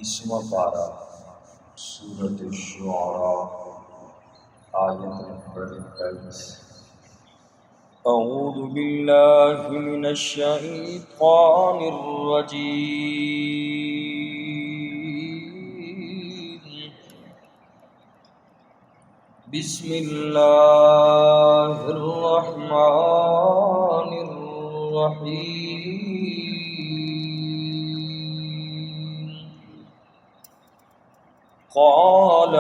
20واں پارہ سورۃ الشعراء آیت نمبر 23۔ اعوذ باللہ من الشیطان الرجیم، بسم اللہ الرحمن الرحیم۔ قال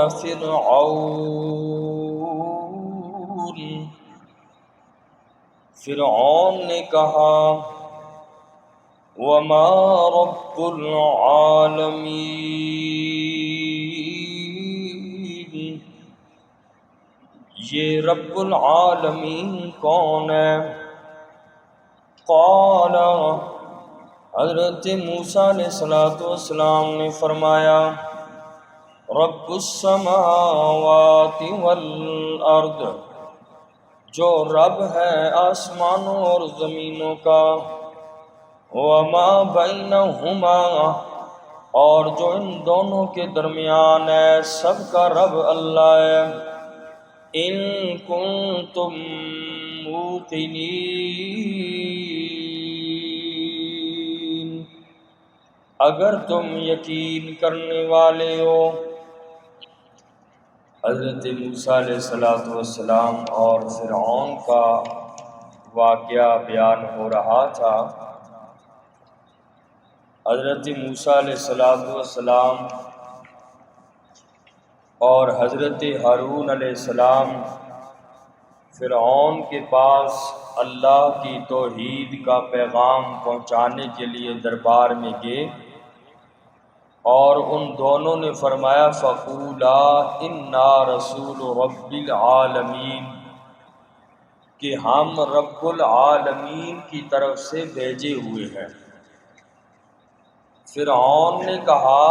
فرعون نے کہا وما رب العالمین، یہ رب العالمین کون ہے؟ قال، حضرت موسیٰ علیہ السلام نے فرمایا رب السماوات والارض، جو رب ہے آسمانوں اور زمینوں کا، وما بینہما، اور جو ان دونوں کے درمیان ہے، سب کا رب اللہ ہے۔ ان کنتم موقنین، اگر تم یقین کرنے والے ہو۔ حضرت موسیٰ علیہ السلام اور فرعون کا واقعہ بیان ہو رہا تھا۔ حضرت موسیٰ علیہ السلام اور حضرت ہارون علیہ السلام فرعون کے پاس اللہ کی توحید کا پیغام پہنچانے کے لیے دربار میں گئے، اور ان دونوں نے فرمایا فقولا انا رسول رب العالمین، کہ ہم رب العالمین کی طرف سے بھیجے ہوئے ہیں۔ فرعون نے کہا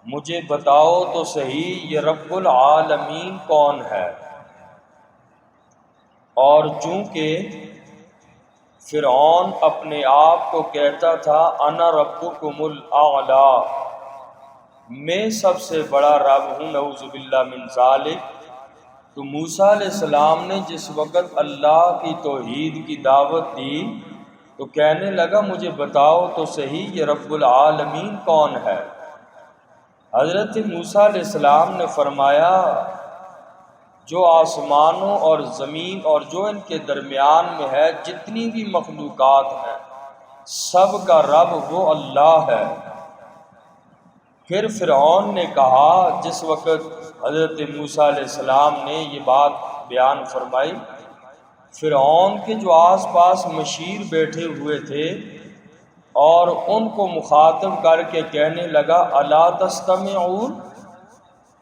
مجھے بتاؤ تو صحیح یہ رب العالمین کون ہے؟ اور چونکہ فرعون اپنے آپ کو کہتا تھا انا ربکم الاعلی، میں سب سے بڑا رب ہوں، نعوذ باللہ من ذالک، تو موسیٰ علیہ السلام نے جس وقت اللہ کی توحید کی دعوت دی تو کہنے لگا مجھے بتاؤ تو صحیح یہ رب العالمین کون ہے؟ حضرت موسیٰ علیہ السلام نے فرمایا جو آسمانوں اور زمین اور جو ان کے درمیان میں ہے، جتنی بھی مخلوقات ہیں، سب کا رب وہ اللہ ہے۔ پھر فرعون نے کہا، جس وقت حضرت موسیٰ علیہ السلام نے یہ بات بیان فرمائی، فرعون کے جو آس پاس مشیر بیٹھے ہوئے تھے اور ان کو مخاطب کر کے کہنے لگا الا تستمعون،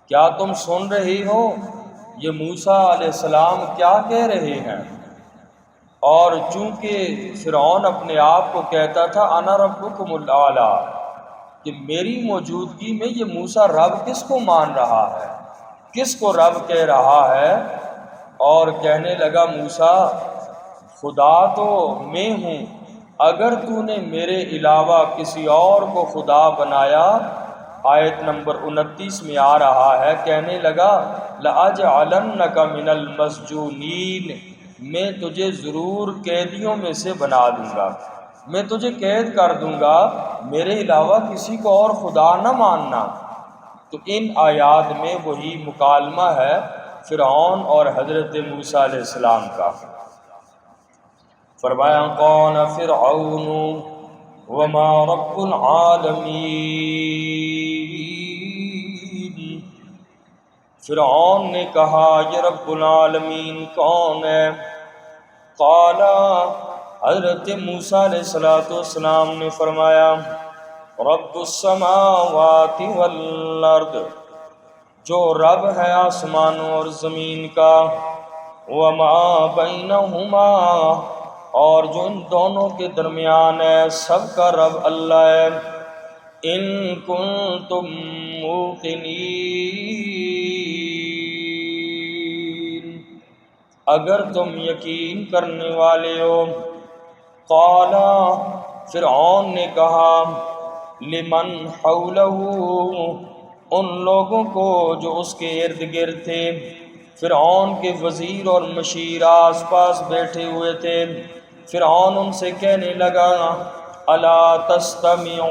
کیا تم سن رہی ہو یہ موسیٰ علیہ السلام کیا کہہ رہے ہیں؟ اور چونکہ فرعون اپنے آپ کو کہتا تھا انا ربکم الاعلی، کہ میری موجودگی میں یہ موسیٰ رب کس کو مان رہا ہے، کس کو رب کہہ رہا ہے، اور کہنے لگا موسیٰ خدا تو میں ہوں، اگر تو نے میرے علاوہ کسی اور کو خدا بنایا، آیت نمبر 29 میں آ رہا ہے، کہنے لگا لَأَجْعَلَنَّكَ مِنَ الْمَسْجُونِينَ، میں تجھے ضرور قیدیوں میں سے بنا دوں گا، میں تجھے قید کر دوں گا، میرے علاوہ کسی کو اور خدا نہ ماننا۔ تو ان آیات میں وہی مکالمہ ہے فرعون اور حضرت موسیٰ علیہ السلام کا۔ فرمایا قال فرعون وما رب العالمین، فرعون نے کہا یہ رب العالمین کون ہے؟ قال، حضرت موسیٰ علیہ السلام نے فرمایا رب السماوات والارض، جو رب ہے آسمانوں اور زمین کا، وما بینہما، اور جو ان دونوں کے درمیان ہے، سب کا رب اللہ ہے۔ ان کنتم موقنین، اگر تم یقین کرنے والے ہو۔ قال، فرعون نے کہا لمن حولہ، ان لوگوں کو جو اس کے ارد گرد تھے۔ فرعون کے وزیر اور مشیر آس پاس بیٹھے ہوئے تھے۔ فرعون ان سے کہنے لگا الا تستمعون،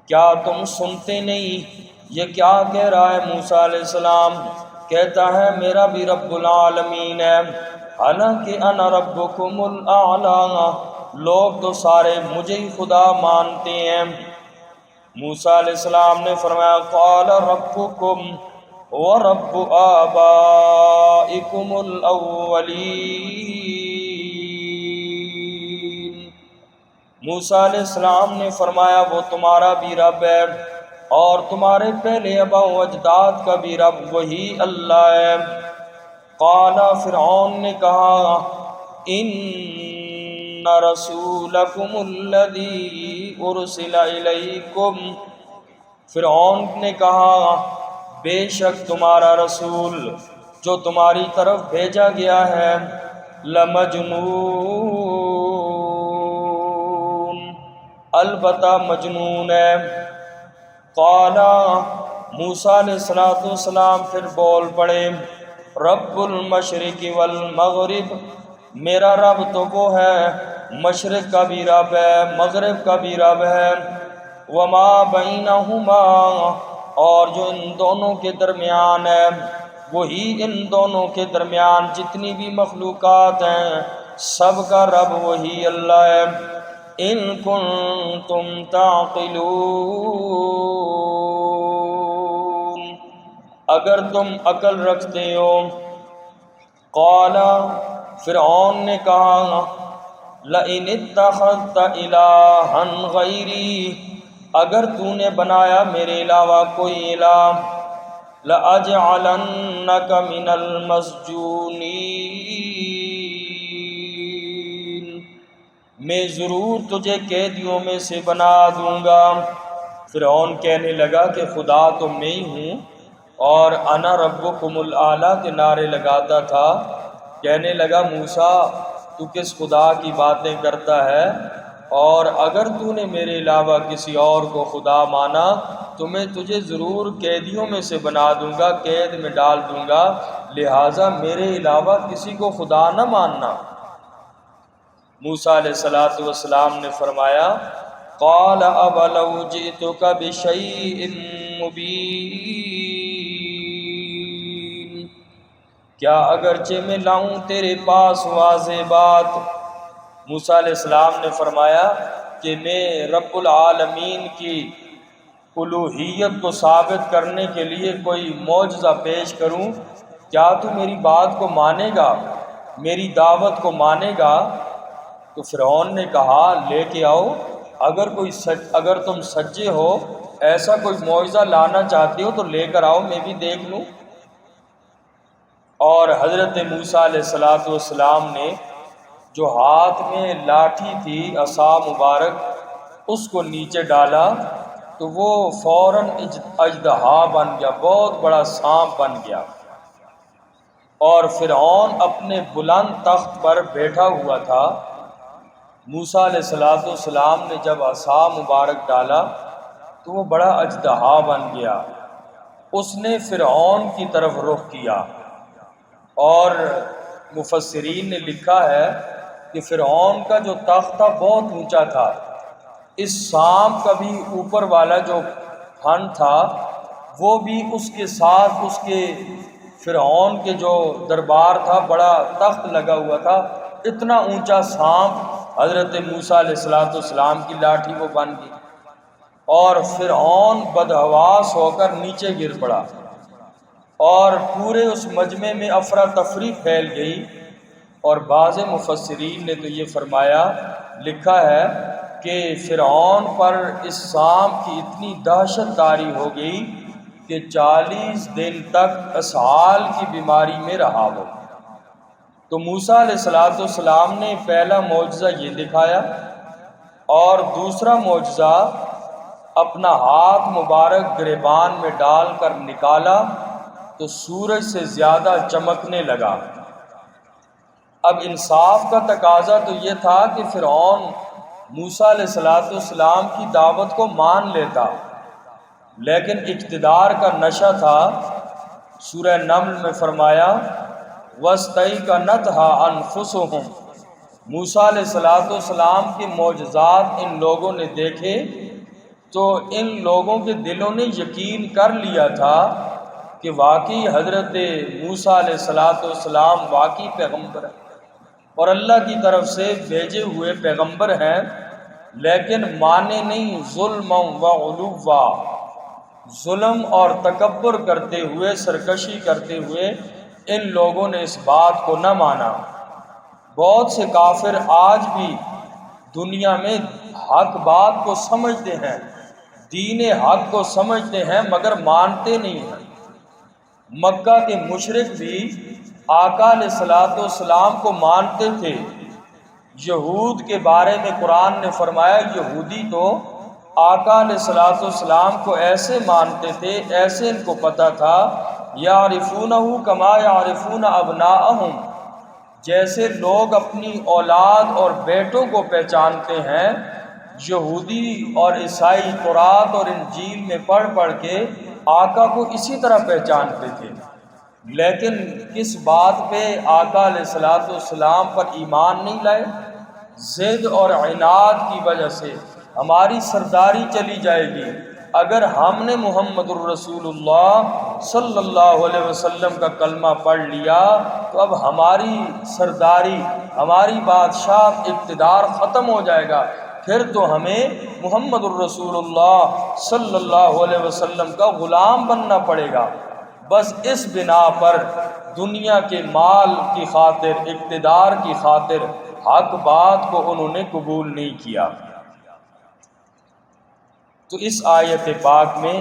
کیا تم سنتے نہیں؟ یہ کیا کہہ رہا ہے موسیٰ علیہ السلام؟ کہتا ہے میرا بھی رب العالمین ہے، حالانکہ انا ربکم الاعلی، لوگ تو سارے مجھے ہی خدا مانتے ہیں۔ موسیٰ علیہ السلام نے فرمایا قال ربکم ورب آبائکم الاولین، موسیٰ علیہ السلام نے فرمایا وہ تمہارا بھی رب ہے اور تمہارے پہلے آباء و اجداد کا بھی رب وہی اللہ ہے۔ قال فرعون نے کہا ان رسولکم الذی ارسل الیکم، فرعون نے کہا بے شک تمہارا رسول جو تمہاری طرف بھیجا گیا ہے لمجنون، البتہ مجنون ہے۔ قال موسیٰ علیہ السلام پھر بول پڑے رب المشرق والمغرب، میرا رب تو وہ ہے مشرق کا بھی رب ہے مغرب کا بھی رب ہے، وما بینہما، اور جو ان دونوں کے درمیان ہے، وہی ان دونوں کے درمیان جتنی بھی مخلوقات ہیں سب کا رب وہی اللہ ہے۔ ان کنتم تعقلون، اگر تم عقل رکھتے ہو۔ قال فرعون نے کہا لئن اتخذت الہا غیری، اگر تو نے بنایا میرے علاوہ کوئی الہ، لأجعلنک من المسجونین، میں ضرور تجھے قیدیوں میں سے بنا دوں گا۔ فرعون کہنے لگا کہ خدا تو میں ہی ہوں اور انا ربکم الاعلی کے نعرے لگاتا تھا۔ کہنے لگا موسیٰ تو کس خدا کی باتیں کرتا ہے، اور اگر تو نے میرے علاوہ کسی اور کو خدا مانا تو میں تجھے ضرور قیدیوں میں سے بنا دوں گا، قید میں ڈال دوں گا، لہٰذا میرے علاوہ کسی کو خدا نہ ماننا۔ موسیٰ علیہ السلام نے فرمایا قال اولو جئتک بشیء مبین، کیا اگرچہ میں لاؤں تیرے پاس واضح بات؟ موسیٰ علیہ السلام نے فرمایا کہ میں رب العالمین کی الوہیت کو ثابت کرنے کے لیے کوئی معجزہ پیش کروں؟ کیا تو میری بات کو مانے گا، میری دعوت کو مانے گا؟ تو فرعون نے کہا لے کے آؤ، اگر تم سچے ہو، ایسا کوئی معجزہ لانا چاہتے ہو تو لے کر آؤ، میں بھی دیکھ لوں۔ اور حضرت موسیٰ علیہ السلام نے جو ہاتھ میں لاٹھی تھی عصا مبارک، اس کو نیچے ڈالا تو وہ فوراً اژدہا بن گیا، بہت بڑا سانپ بن گیا۔ اور فرعون اپنے بلند تخت پر بیٹھا ہوا تھا۔ موسیٰ علیہ السلام نے جب عصا مبارک ڈالا تو وہ بڑا اژدہا بن گیا، اس نے فرعون کی طرف رخ کیا۔ اور مفسرین نے لکھا ہے کہ فرعون کا جو تخت تھا بہت اونچا تھا، اس سانپ کا بھی اوپر والا جو پھن تھا وہ بھی اس کے ساتھ اس کے فرعون کے جو دربار تھا بڑا تخت لگا ہوا تھا، اتنا اونچا سانپ حضرت موسیٰ علیہ السلام کی لاٹھی وہ بن گئی، اور فرعون بدحواس ہو کر نیچے گر پڑا، اور پورے اس مجمع میں افراتفری پھیل گئی۔ اور بعض مفسرین نے تو یہ فرمایا، لکھا ہے کہ فرعون پر اس سانپ کی اتنی دہشت طاری ہو گئی کہ 40 دن تک اسہال کی بیماری میں رہا وہ۔ تو موسیٰ علیہ السلام نے پہلا معجزہ یہ دکھایا، اور دوسرا معجزہ اپنا ہاتھ مبارک گریبان میں ڈال کر نکالا تو سورج سے زیادہ چمکنے لگا۔ اب انصاف کا تقاضا تو یہ تھا کہ فرعون موسیٰ علیہ السلام کی دعوت کو مان لیتا، لیکن اقتدار کا نشہ تھا۔ سورہ نمل میں فرمایا وَاسْتَيْقَنَتْهَا أَنفُسُهُمْ، موسیٰ علیہ السلام کے معجزات ان لوگوں نے دیکھے تو ان لوگوں کے دلوں نے یقین کر لیا تھا کہ واقعی حضرت موسیٰ علیہ السلام واقعی پیغمبر ہیں اور اللہ کی طرف سے بھیجے ہوئے پیغمبر ہیں، لیکن مانے نہیں، ظلم و علوا، ظلم اور تکبر کرتے ہوئے، سرکشی کرتے ہوئے ان لوگوں نے اس بات کو نہ مانا۔ بہت سے کافر آج بھی دنیا میں حق بات کو سمجھتے ہیں، دین حق کو سمجھتے ہیں، مگر مانتے نہیں ہیں۔ مکہ کے مشرک بھی آقا علیہ السلام کو مانتے تھے۔ یہود کے بارے میں قرآن نے فرمایا یہودی تو آقا علیہ السلام کو ایسے مانتے تھے، ایسے ان کو پتہ تھا، یعرفونہ کما یعرفون ابناءہم، جیسے لوگ اپنی اولاد اور بیٹوں کو پہچانتے ہیں۔ یہودی اور عیسائی تورات اور انجیل میں پڑھ پڑھ کے آقا کو اسی طرح پہچانتے تھے، لیکن کس بات پہ آقا علیہ السلام پر ایمان نہیں لائے؟ ضد اور عناد کی وجہ سے۔ ہماری سرداری چلی جائے گی اگر ہم نے محمد الرسول اللہ صلی اللہ علیہ وسلم کا کلمہ پڑھ لیا تو اب ہماری سرداری، ہماری بادشاہ، اقتدار ختم ہو جائے گا، پھر تو ہمیں محمد الرسول اللہ صلی اللہ علیہ وسلم کا غلام بننا پڑے گا۔ بس اس بنا پر دنیا کے مال کی خاطر، اقتدار کی خاطر حق بات کو انہوں نے قبول نہیں کیا۔ تو اس آیت پاک میں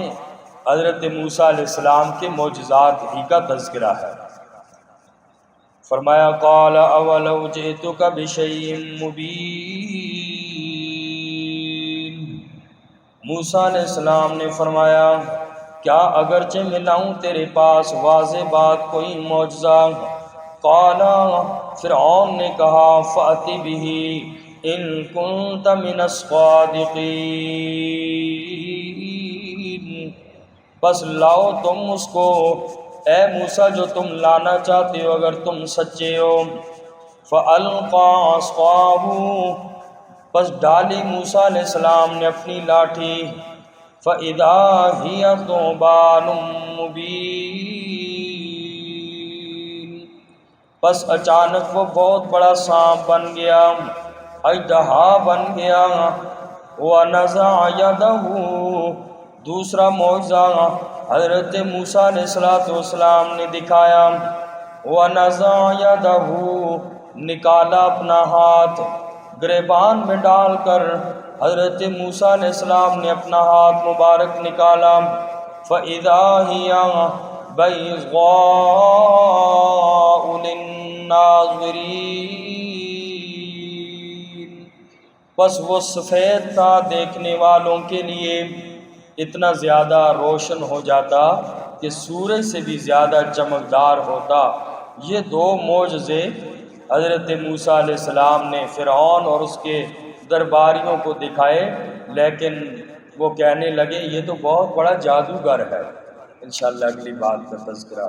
حضرت موسیٰ علیہ السلام کے معجزات ہی کا تذکرہ ہے۔ فرمایا قال اولو جئتک بشیء مبین، موسیٰ علیہ السلام نے فرمایا کیا اگرچہ میں لاؤں تیرے پاس واضح بات کوئی معجزہ؟ قال، فرعون نے کہا فأتی بہ ان کنت من الصادقین، بس لاؤ تم اس کو اے موسیٰ جو تم لانا چاہتے ہو اگر تم سچے ہو۔ فألقى عصاه، پس ڈالی موسیٰ علیہ السلام نے اپنی لاٹھی، فَإِذَا هِيَ ثُعْبَانٌ مُّبِينٌ، پس اچانک وہ بہت بڑا سانپ بن گیا، اژدہا بن گیا۔ وَنَزَعَ يَدَهُ، دوسرا معجزہ حضرت موسیٰ علیہ السلام نے دکھایا، وَنَزَعَ يَدَهُ، نکالا اپنا ہاتھ، گریبان میں ڈال کر حضرت موسیٰ علیہ السلام نے اپنا ہاتھ مبارک نکالا، فَإِذَا هِيَ بَيْضَاءُ لِلنَّاظِرِينَ، پس وہ سفید تھا دیکھنے والوں کے لیے، اتنا زیادہ روشن ہو جاتا کہ سورج سے بھی زیادہ چمکدار ہوتا۔ یہ دو معجزے حضرت موسیٰ علیہ السلام نے فرعون اور اس کے درباریوں کو دکھائے، لیکن وہ کہنے لگے یہ تو بہت بڑا جادوگر ہے۔ انشاءاللہ اگلی بات کا تذکرہ